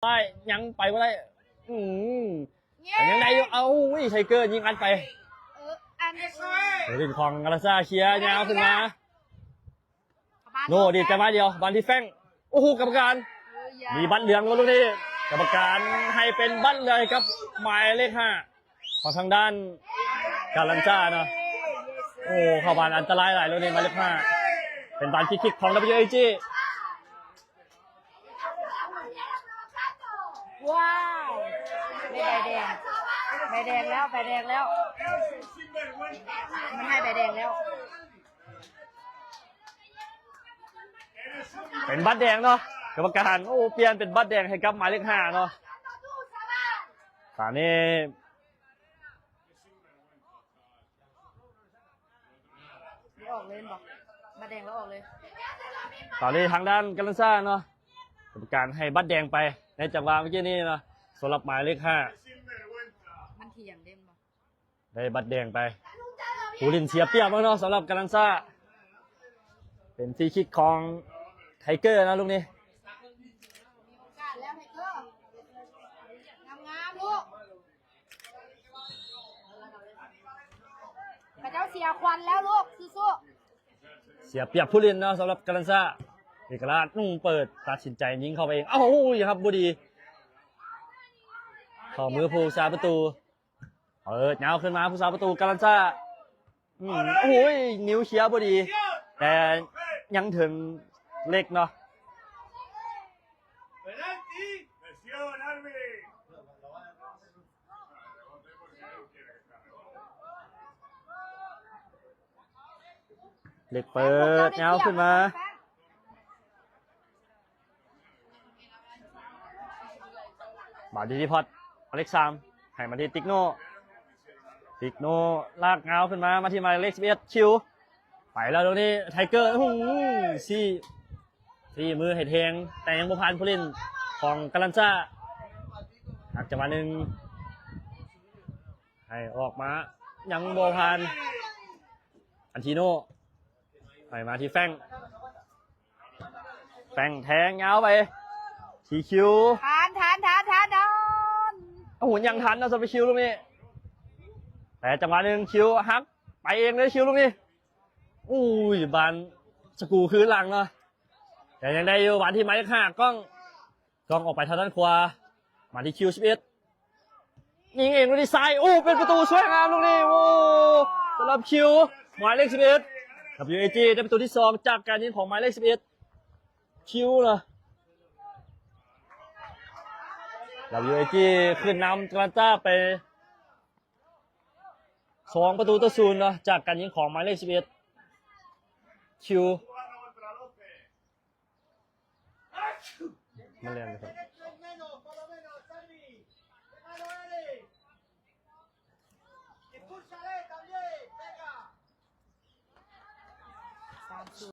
ได้ยังไปว่าได้แต่ยังไงเอาไทเกอร์ยิงอัดไปเล่นของกาลาซ่าเชียร์ยาวขึ้นมาโน่ดีจังหวะเดียวบอลที่แฟงโอ้โหกรรมการมีบัตรเหลืองลูกนี้กรรมการให้เป็นบัตรเลยครับหมายเลข 5ของทางด้านกาลันซ่าเนาะโอ้เข้าบานอันตรายหลายลูกนี้หมายเลข 5เป็นบอลคิกของ WAG ว้าวไม่ใบแดงใบแดงแล้วใบแดงแล้วมันให้ใบแดงแล้วเป็นบัตรแดงเนาะกรรมการโอ้เปลี่ยนเป็นบัตรแดงให้กับหมายเลข 5เนาะตอนนี้ออกเลยบอกบัตรแดงแล้วออกเลยตอนนี้ทางด้านกาลันซ่าเนาะกรรมการให้บัตรแดงไปในจังหวะเมื่อกี้นี้เนาะสำหรับหมายเลข 5มันเถียงเด่นบอกได้บัตรแดงไปผู้เล่นเสียเปรียบมากเนาะสำหรับกาลันซ่าเป็นฟรีคิกของไทเกอร์นะลูกนี้มีโอกาสแล้วไทเกอร์งามลูกพระเจ้าเสียควันแล้วลูกสู้เสียเปรียบผู้เล่นเนาะสำหรับกาลันซ่าเอกราชเปิดตัดสินใจยิงเข้าไปเองเอ้าครับบุดีเข้ามือผู้สาประตูเงาขึ้นมาผู้สาประตูกาลันซ่าโอ้ยนิ้วเชียบุดีแต่ยังถึงเล็กเนาะเล็กเปิดเงาขึ้นมาบาดีที่พอดอเล็กซามให้มาที่ติกโนลากเงาขึ้นมาที่หมายเลข 11คิวไปแล้วตรงนี้ไทเกอร์ซี่มือให้แทงแต่ยังบ่ผ่านผู้เล่นของกาลันซ่าหักจังหวะหนึ่งให้ออกมายังบ่ผ่านอันทิโน่ให้มาที่แฟงแทงเงาไปทีคิวทานโอ้โหยังทันนะสำหรับคิวลูกนี้แต่จังหวะหนึ่งคิวฮักไปเองเลยคิวลูกนี้อุ้ยบานสกูคืนหลังเนาะแต่ยังได้อยู่บานที่ไม้ข้ากล้องออกไปทางด้านขวามาที่คิว11ยิงเองลูกนี้ซ้ายโอ้เป็นประตูสวยงามลูกนี้โอ้สำหรับคิวหมายเลข 11 WAG ได้ประตูที่2จากการยิงของหมายเลข 11คิวเหรอWAG ขึ้นนำกาลันซ่าไป2 ประตูต่อ 0เนาะจากการยิงของหมายเลข 11คิวมาเล่นเลยครับ